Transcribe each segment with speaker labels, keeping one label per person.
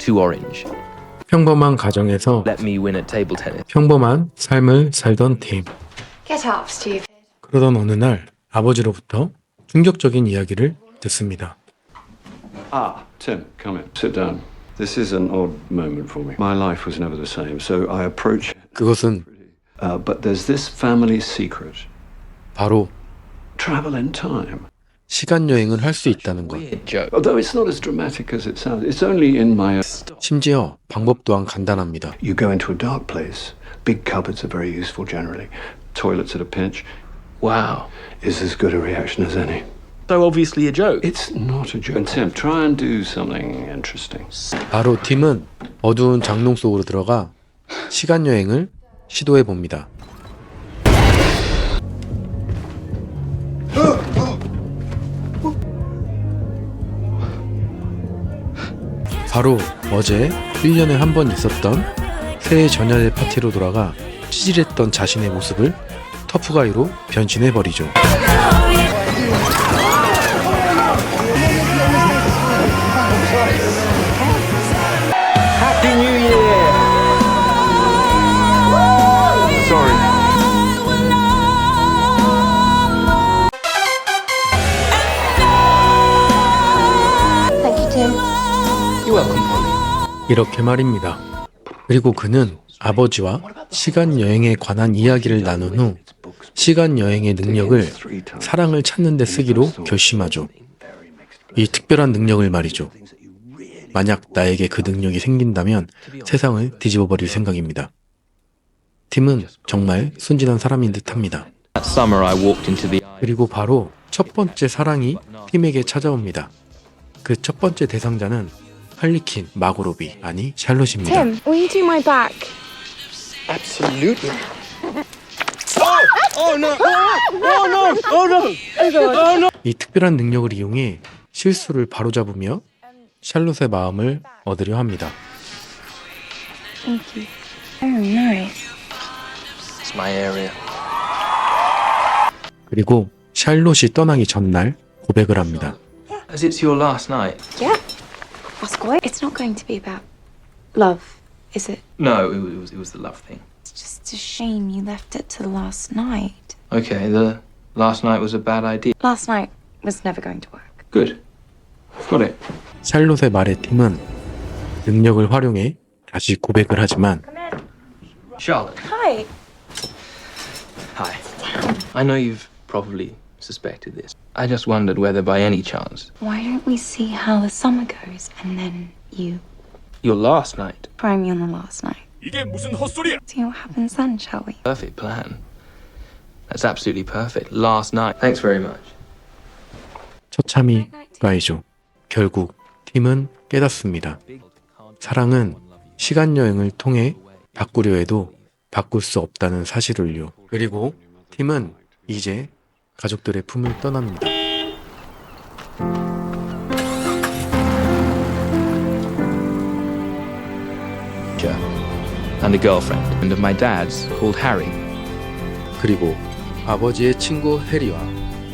Speaker 1: too orange.
Speaker 2: 평범한 가정에서
Speaker 1: Let me win at table tennis.
Speaker 2: 평범한 삶을 살던 팀.
Speaker 3: Get up, Steve.
Speaker 2: 그러던 어느 날 아버지로부터 충격적인 이야기를 듣습니다.
Speaker 4: Ah, Tim, come in. Sit down. This is an odd moment for me. My life was never the same, so I approach it.
Speaker 2: 그것은
Speaker 4: But there's this family secret.
Speaker 2: 바로
Speaker 4: Travel in time.
Speaker 2: 시간 여행을 할 수 있다는 것.
Speaker 1: Weird joke.
Speaker 4: Although it's not as dramatic as it sounds, it's only in my...
Speaker 2: 심지어 방법 또한 간단합니다.
Speaker 4: You go into a dark place. Big cupboards are very useful generally. Toilets at a pinch
Speaker 1: Wow.
Speaker 4: is as good a reaction as any.
Speaker 1: So obviously a joke.
Speaker 4: It's not a joke. And Tim, try and do something interesting.
Speaker 2: 바로 팀은 어두운 장롱 속으로 들어가 시간 여행을 시도해 봅니다. 바로 어제 1년에 한 번 있었던 새해 전야제 파티로 돌아가 찌질했던 자신의 모습을 터프가이로 변신해버리죠.
Speaker 1: Happy New Year! Sorry.
Speaker 3: Thank you, Tim.
Speaker 1: You're welcome, Polly.
Speaker 2: 이렇게 말입니다. 그리고 그는 아버지와 시간 여행에 관한 이야기를 나눈 후 시간 여행의 능력을 사랑을 찾는 데 쓰기로 결심하죠. 이 특별한 능력을 말이죠. 만약 나에게 그 능력이 생긴다면 세상을 뒤집어 버릴 생각입니다. 팀은 정말 순진한 사람인 듯합니다.
Speaker 1: That summer I walked into the
Speaker 2: 그리고 바로 첫 번째 사랑이 팀에게 찾아옵니다. 그 첫 번째 대상자는 할리퀸 마고로비, 아니 샬롯입니다.
Speaker 3: Tim, will you do my back?
Speaker 1: Absolutely. Oh no! Oh no! Oh no! Oh no!
Speaker 2: 이 특별한 능력을 이용해 실수를 바로잡으며 샬롯의 마음을 얻으려 합니다.
Speaker 3: Thank you. Oh, nice.
Speaker 1: It's my area.
Speaker 2: 그리고 샬롯이 떠나기 전날 고백을 합니다.
Speaker 1: As it's your last night.
Speaker 3: Yeah. That's great. It's not going to be about love, is it?
Speaker 1: No, it was the love thing.
Speaker 3: It's just a shame you left it to the last night.
Speaker 1: Okay, the last night was a bad idea.
Speaker 3: Last night was never going to work.
Speaker 1: Good. Got it.
Speaker 2: 샬롯의 말에 팀은 능력을 활용해 다시 고백을 하지만
Speaker 1: Charlotte.
Speaker 3: Hi.
Speaker 1: Hi. I know you've probably suspected this. I just wondered whether by any chance
Speaker 3: Why don't we see how the summer goes and then you
Speaker 1: your last night.
Speaker 3: try me on the last night?
Speaker 5: 이게 무슨 헛소리야?
Speaker 3: See what happens then, shall we?
Speaker 1: Perfect plan. That's absolutely perfect. Last night. Thanks very much.
Speaker 2: 처참이가이죠. 결국 팀은 깨닫습니다. 사랑은 시간 여행을 통해 바꾸려 해도 바꿀 수 없다는 사실을요. 그리고 팀은 이제 가족들의 품을 떠납니다.
Speaker 1: And a girlfriend. And of my dad's called Harry.
Speaker 2: 그리고 아버지의 친구 해리와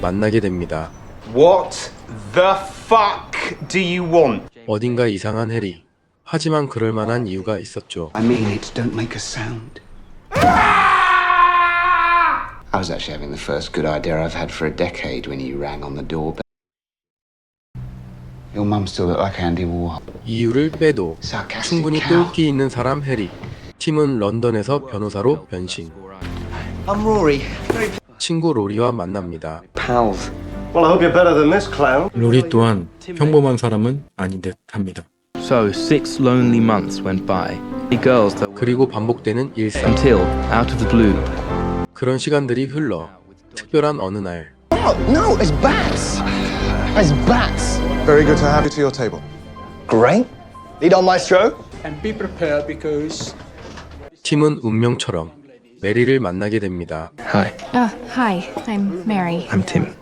Speaker 2: 만나게 됩니다.
Speaker 5: What the fuck do you want?
Speaker 2: 어딘가 이상한 해리. 하지만 그럴 만한 이유가 있었죠.
Speaker 6: I mean it, don't make a sound. I was actually having the first good idea I've had for a decade when you rang on the doorbell. Your mum still looked like Andy Warhol.
Speaker 2: 이유를 빼도
Speaker 6: Sarcastic
Speaker 2: 충분히
Speaker 6: cow.
Speaker 2: 똘끼 있는 사람 해리. 팀은 런던에서 변호사로 변신.
Speaker 5: I'm Rory.
Speaker 2: 친구 로리와 만납니다.
Speaker 5: Pals. Well, I hope you're better than this clown.
Speaker 2: 로리 또한 평범한 사람은 아닌 듯합니다.
Speaker 1: So 6 lonely months went by. The girls that
Speaker 2: 그리고 반복되는 일상.
Speaker 1: until out of the blue.
Speaker 2: 그런 시간들이 흘러 특별한 어느 날
Speaker 7: Oh, no, it's bats. It's bats.
Speaker 8: Very good to have you to your table.
Speaker 7: Great. Lead on, maestro.
Speaker 5: And be prepared because
Speaker 2: 팀은 운명처럼 메리를 만나게 됩니다.
Speaker 1: Hi,
Speaker 9: Hi, I'm Mary.
Speaker 1: I'm Tim.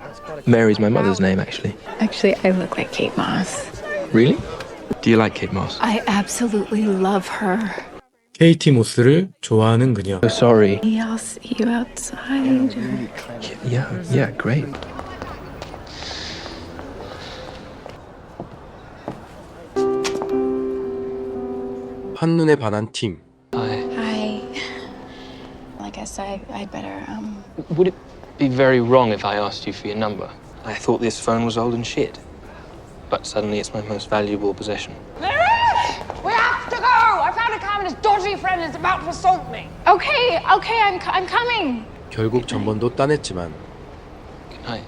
Speaker 1: Mary's my mother's name, actually.
Speaker 9: Actually, I look like Kate Moss.
Speaker 1: Really? Do you like Kate Moss?
Speaker 9: I absolutely love her.
Speaker 2: 케이티 모스를 좋아하는 그녀.
Speaker 1: Oh, sorry.
Speaker 9: I'll see you outside.
Speaker 1: Yeah, great.
Speaker 2: 한눈에 반한 팀.
Speaker 9: Hi. I guess I'd better,
Speaker 1: Would it be very wrong if I asked you for your number? I thought this phone was old and shit. But suddenly it's my most valuable possession.
Speaker 8: We have to go! I found a car with his dodgy friend and is about to assault me.
Speaker 9: Okay, I'm coming.
Speaker 2: 결국 전번도 따냈지만
Speaker 1: Good night.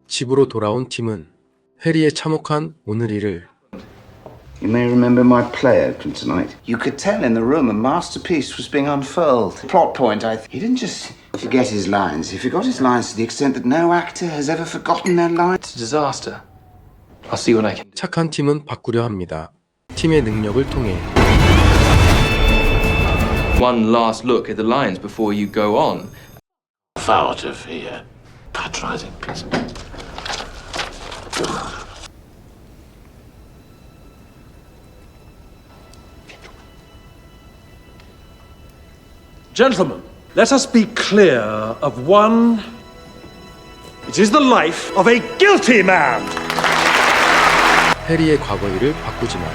Speaker 2: 집으로 돌아온 팀은 해리의 참혹한 오늘 일을
Speaker 6: You may remember my play open tonight. You could tell in the room a masterpiece was being unfurled. Plot point, he didn't just forget his lines. He forgot his lines to the extent that no actor has ever forgotten their lines.
Speaker 1: It's a disaster. I'll see what I can do.
Speaker 2: 착한 팀은 바꾸려 합니다. 팀의 능력을 통해
Speaker 1: One last look at the lines before you go on.
Speaker 10: Out of here. Patronizing piece.
Speaker 11: Gentlemen, let us be clear of one. It is the life of a guilty man.
Speaker 2: 해리의 과거 일을 바꾸지만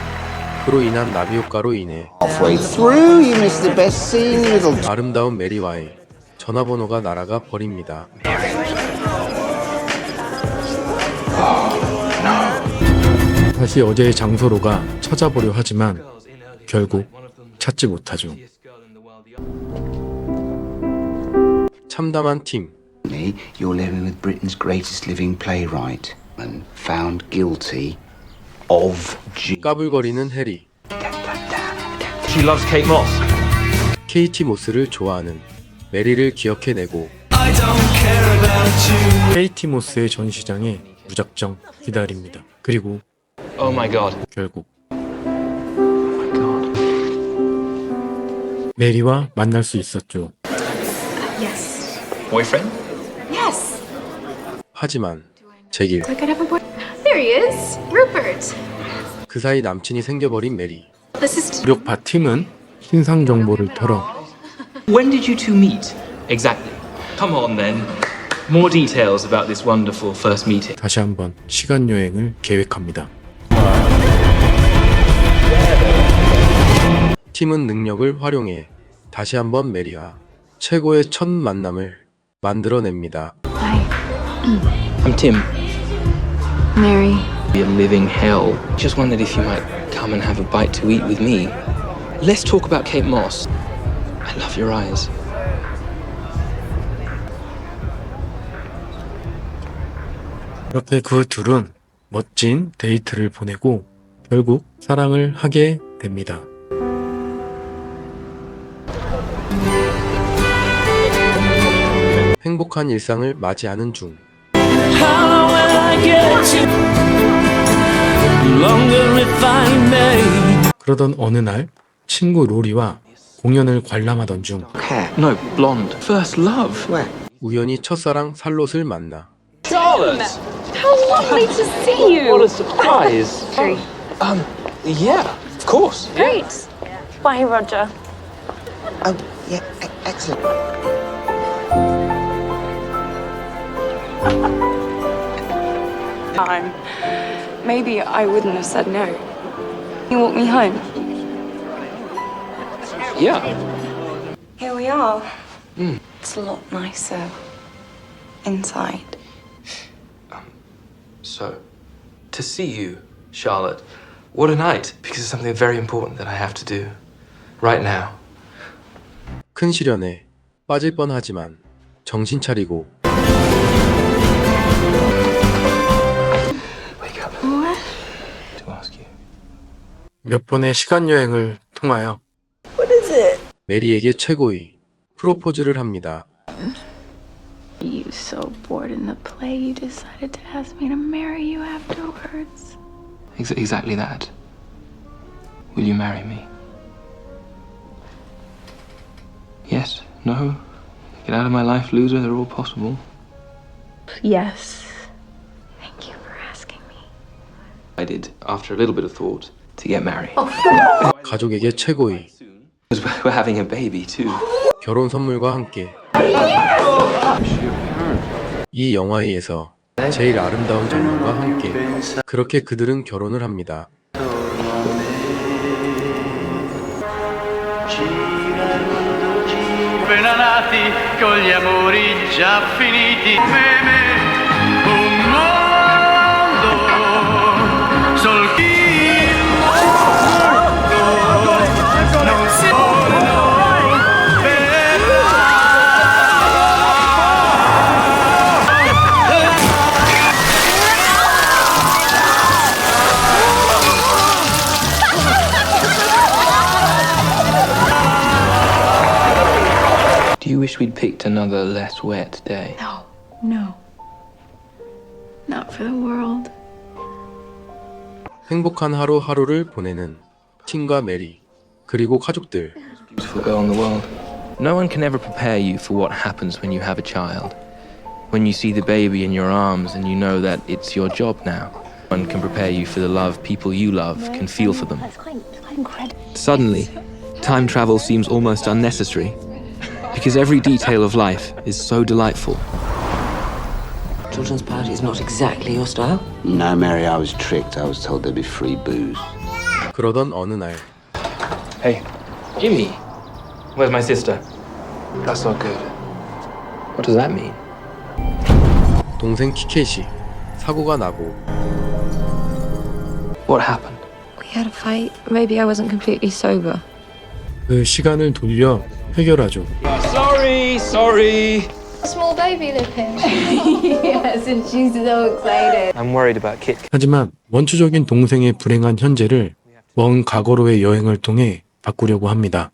Speaker 2: 그로 인한 나비 효과로 인해
Speaker 6: Halfway through, you missed the best scene, you little.
Speaker 2: 아름다운 메리와의 전화번호가 날아가 버립니다. 다시 어제의 장소로가 찾아보려 하지만 결국 찾지 못하죠. 참담한 팀.
Speaker 6: You're living with Britain's greatest living playwright and found guilty of
Speaker 2: 까불거리는 해리.
Speaker 5: She loves Kate Moss.
Speaker 2: KT 모스를 좋아하는 메리를 기억해내고 KT 모스의 전시장에 무작정 기다립니다. 그리고
Speaker 1: Oh my god.
Speaker 2: 결국 메리와 만날 수 있었죠.
Speaker 9: Yes.
Speaker 1: Boyfriend?
Speaker 9: Yes.
Speaker 2: 하지만 제길
Speaker 9: I could have a boy. There he is. Rupert.
Speaker 2: 그 사이 남친이 생겨버린 메리.
Speaker 9: This is
Speaker 2: 무력파 팀은 신상 정보를 털어
Speaker 1: When did you two meet? Exactly. Come on then. More details about this wonderful first meeting.
Speaker 2: 다시 한번 시간 여행을 계획합니다. 팀은 능력을 활용해 다시 한번 메리와 최고의 첫 만남을 만들어냅니다.
Speaker 9: Hi.
Speaker 1: I'm Tim.
Speaker 9: Mary.
Speaker 1: Be a living hell. Just wondered if you might come and have a bite to eat with me. Let's talk about Kate Moss. I love your eyes.
Speaker 2: 이렇게 그 둘은 멋진 데이트를 보내고 결국 사랑을 하게 됩니다. 행복한 일상을 맞이하는 중 그러던 어느 날 친구 로리와 공연을 관람하던 중
Speaker 1: No, blonde. First love.
Speaker 2: 우연히 첫사랑 살롯을 만나
Speaker 1: Charlotte!
Speaker 3: How lovely to see you.
Speaker 1: What a surprise. Yeah, of course.
Speaker 3: Great. Bye, Roger.
Speaker 6: Oh, yeah, excellent.
Speaker 3: Time. Maybe I wouldn't have said no. You walk me home.
Speaker 1: Yeah.
Speaker 3: Here we are. It's a lot nicer inside.
Speaker 1: So, to see you, Charlotte, what a night, because it's something very important that I have to do right now.
Speaker 2: 큰 시련에 빠질 뻔하지만 정신 차리고
Speaker 1: Wake up. To ask you.
Speaker 2: 몇 번의 시간 여행을 통하여 메리에게 최고의 프로포즈를 합니다.
Speaker 9: You so bored in the play you decided to ask me to marry you afterwards.
Speaker 1: Exactly that. Will you marry me? Yes? No? Get out of my life, loser. They're all possible.
Speaker 9: Yes. Thank you for asking me.
Speaker 1: I did, after a little bit of thought, to get married.
Speaker 2: 가족에게 최고의
Speaker 1: Because we're having a baby, too.
Speaker 2: 결혼 선물과 함께 이 영화에서 제일 아름다운 장면과 함께 그렇게 그들은 결혼을 합니다.
Speaker 12: appena nati con gli amori già finiti. Un mondo, sol chi il mondo non solo
Speaker 1: Do you wish we'd picked another less wet day?
Speaker 9: No, no. Not for the world.
Speaker 2: 행복한 하루하루를 보내는 팀과 메리, 그리고 가족들.
Speaker 1: Beautiful girl in the world. No one can ever prepare you for what happens when you have a child. When you see the baby in your arms and you know that it's your job now. No one can prepare you for the love people you love can feel for them.
Speaker 3: That's quite incredible.
Speaker 1: Suddenly, time travel seems almost unnecessary. Because every detail of life is so delightful.
Speaker 13: Children's party is not exactly your style.
Speaker 6: No, Mary, I was tricked. I was told there'd be free booze.
Speaker 2: 그러던 어느 날
Speaker 1: Hey, Jimmy, where's my sister? That's not good. What does that mean?
Speaker 2: 동생 키켓이 사고가 나고
Speaker 1: What happened?
Speaker 3: We had a fight. Maybe I wasn't completely sober.
Speaker 2: 그 시간을 돌려 해결하죠.
Speaker 1: Sorry.
Speaker 9: Small baby live here. Yes, and she's so excited.
Speaker 1: I'm worried about Kit.
Speaker 2: 하지만 원초적인 동생의 불행한 현재를 먼 과거로의 여행을 통해 바꾸려고 합니다.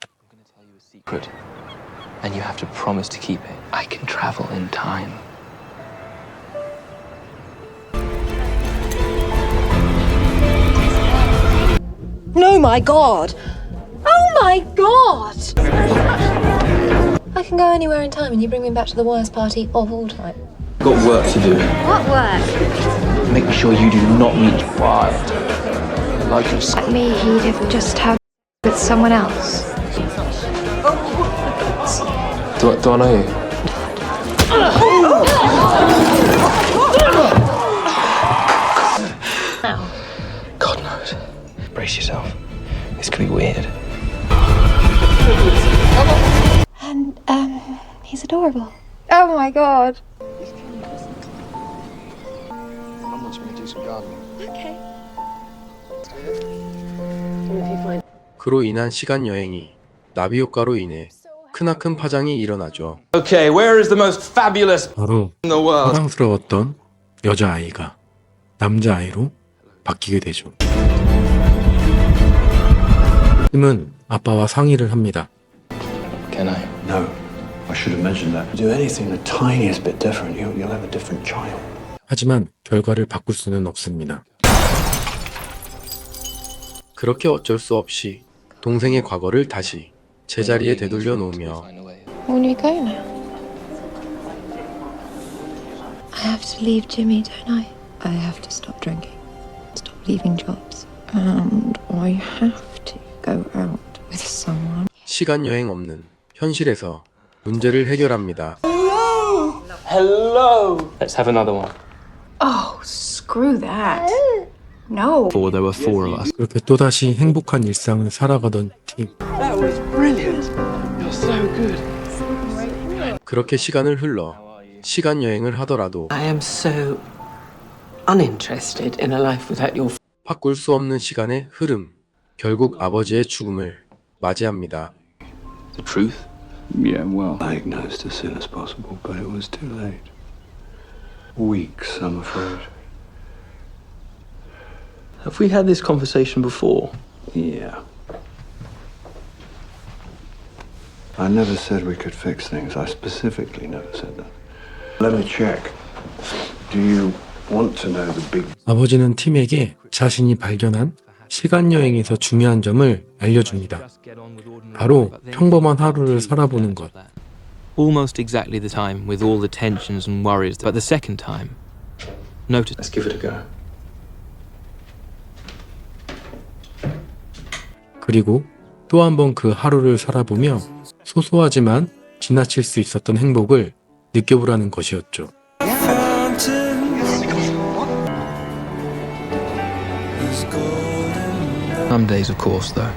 Speaker 1: Secret, and you have to promise to keep it. I can travel in time.
Speaker 3: No, my God! Oh my God! I can go anywhere in time and you bring me back to the worst party of all time.
Speaker 1: Got work to do.
Speaker 3: What work?
Speaker 1: Make sure you do not meet Wild. Like
Speaker 3: Like me, he'd have just had with someone else.
Speaker 1: Do I know you? God knows. Brace yourself. This could be weird.
Speaker 3: And, he's adorable. Oh my God.
Speaker 7: Mum wants me to do some gardening.
Speaker 3: Okay.
Speaker 2: 그로 인한 시간 여행이 나비 효과로 인해 크나큰 파장이 일어나죠.
Speaker 5: Okay, where is the most fabulous
Speaker 2: 바로
Speaker 5: in the world?
Speaker 2: 사랑스러웠던 여자아이가 남자아이로 바뀌게 되죠. 팀은 아빠와 상의를 합니다.
Speaker 1: Can I?
Speaker 4: No, I should have mentioned that. Do anything the tiniest bit different, you'll have a different child.
Speaker 2: 하지만 결과를 바꿀 수는 없습니다. 그렇게 어쩔 수 없이 동생의 과거를 다시 제자리에 되돌려 놓으며
Speaker 3: When do we go now? I have to leave Jimmy, don't I? I have to stop drinking, stop leaving jobs, and I have to go out with someone.
Speaker 2: 시간 여행 없는 현실에서 문제를 해결합니다.
Speaker 1: Hello. Let's have another one.
Speaker 9: Oh, screw that. No.
Speaker 1: Before there were 4 of us.
Speaker 2: 그렇게 또다시 행복한 일상을 살아가던 팀.
Speaker 7: That was brilliant. You're so good.
Speaker 2: 그렇게 시간을 흘러 시간 여행을 하더라도
Speaker 13: I am so uninterested in a life without your.
Speaker 2: 바꿀 수 없는 시간의 흐름. 결국 아버지의 죽음을 맞이합니다.
Speaker 1: The truth?
Speaker 4: Yeah, well, diagnosed as soon as possible, but it was too late. Weeks, I'm afraid.
Speaker 1: Have we had this conversation before?
Speaker 4: Yeah. I never said we could fix things. I specifically never said that. Let me check. Do you want to know the big...
Speaker 2: 아버지는 팀에게 자신이 발견한 시간 여행에서 중요한 점을 알려줍니다. 바로 평범한 하루를 살아보는 것.
Speaker 1: Almost exactly the time with all the tensions and worries, but the second time, notice.
Speaker 4: Let's give it a go.
Speaker 2: 그리고 또 한 번 그 하루를 살아보며 소소하지만 지나칠 수 있었던 행복을 느껴보라는 것이었죠.
Speaker 12: Fountains
Speaker 1: Some days, of course, though,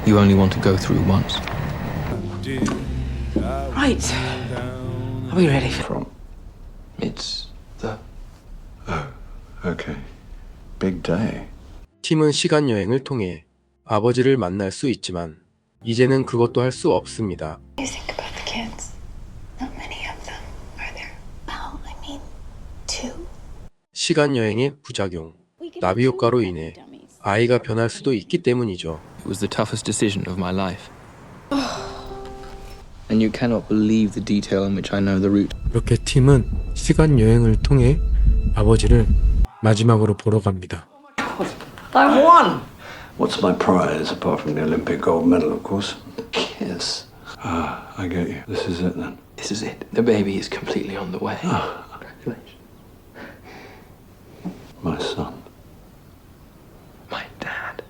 Speaker 1: you only want to go through once.
Speaker 13: Right. Are we ready for...
Speaker 4: From?
Speaker 1: It's the...
Speaker 4: Oh, okay. Big day.
Speaker 2: 팀은 시간 여행을 통해 아버지를 만날 수 있지만 이제는 그것도 할 수 없습니다.
Speaker 9: You think about the kids. Not many of them, are there? Well, I mean, 2.
Speaker 2: 시간 여행의 부작용, 나비 효과로 인해 아이가 변할 수도 있기 때문이죠.
Speaker 1: It was the toughest decision of my life. And you cannot believe the detail in which I know the route.
Speaker 2: 이렇게 팀은 시간 여행을 통해 아버지를 마지막으로 보러 갑니다.
Speaker 13: I won!
Speaker 4: What's my prize apart from the Olympic gold medal, of course? Kiss. Ah, I get you. This is it then.
Speaker 1: This is it. The baby is completely on the way. Congratulations.
Speaker 4: My son.
Speaker 1: My dad.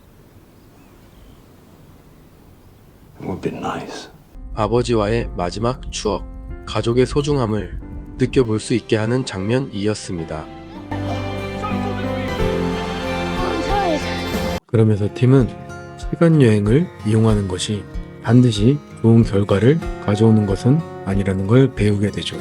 Speaker 4: It would be nice.
Speaker 2: 아버지와의 마지막 추억, 가족의 소중함을 느껴볼 수 있게 하는 장면이었습니다. 그러면서 팀은 시간 여행을 이용하는 것이 반드시 좋은 결과를 가져오는 것은 아니라는 걸 배우게 되죠.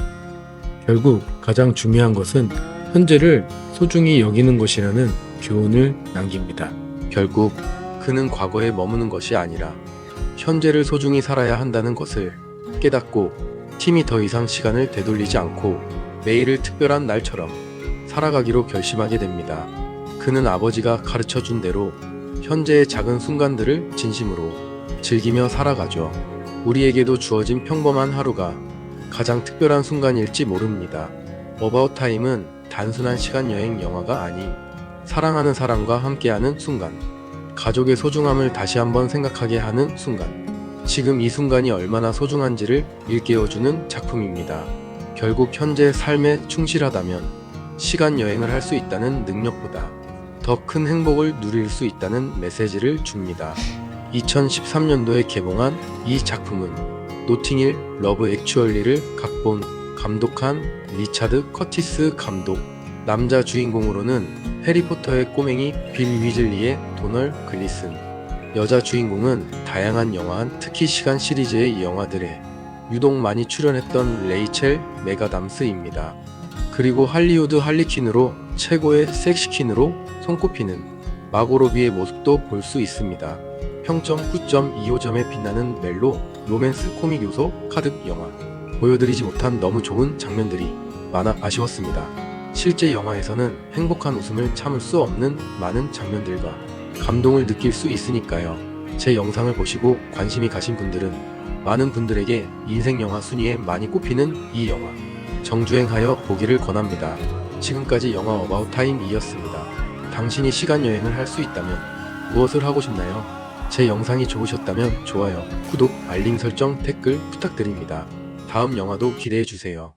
Speaker 2: 결국 가장 중요한 것은 현재를 소중히 여기는 것이라는 교훈을 남깁니다. 결국 그는 과거에 머무는 것이 아니라 현재를 소중히 살아야 한다는 것을 깨닫고 팀이 더 이상 시간을 되돌리지 않고 매일을 특별한 날처럼 살아가기로 결심하게 됩니다. 그는 아버지가 가르쳐준 대로 현재의 작은 순간들을 진심으로 즐기며 살아가죠. 우리에게도 주어진 평범한 하루가 가장 특별한 순간일지 모릅니다. 어바웃 타임은 단순한 시간 여행 영화가 아닌 사랑하는 사람과 함께하는 순간, 가족의 소중함을 다시 한번 생각하게 하는 순간, 지금 이 순간이 얼마나 소중한지를 일깨워주는 작품입니다. 결국 현재 삶에 충실하다면 시간 여행을 할 수 있다는 능력보다 더 큰 행복을 누릴 수 있다는 메시지를 줍니다. 2013년도에 개봉한 이 작품은 노팅힐 러브 액츄얼리를 각본, 감독한 리차드 커티스 감독, 남자 주인공으로는 해리포터의 꼬맹이 빌 위즐리의 도널 글리슨, 여자 주인공은 다양한 영화, 특히 시간 시리즈의 영화들에 유독 많이 출연했던 레이첼 메가담스입니다. 그리고 할리우드 할리퀸으로 최고의 섹시퀸으로 손꼽히는 마고 로비의 모습도 볼 수 있습니다. 평점 9.25점에 빛나는 멜로 로맨스 코믹 요소 카드 영화. 보여드리지 못한 너무 좋은 장면들이 많아 아쉬웠습니다. 실제 영화에서는 행복한 웃음을 참을 수 없는 많은 장면들과 감동을 느낄 수 있으니까요. 제 영상을 보시고 관심이 가신 분들은 많은 분들에게 인생 영화 순위에 많이 꼽히는 이 영화 정주행하여 보기를 권합니다. 지금까지 영화 어바웃 타임이었습니다. 당신이 시간 여행을 할 수 있다면 무엇을 하고 싶나요? 제 영상이 좋으셨다면 좋아요, 구독, 알림 설정, 댓글 부탁드립니다. 다음 영화도 기대해주세요.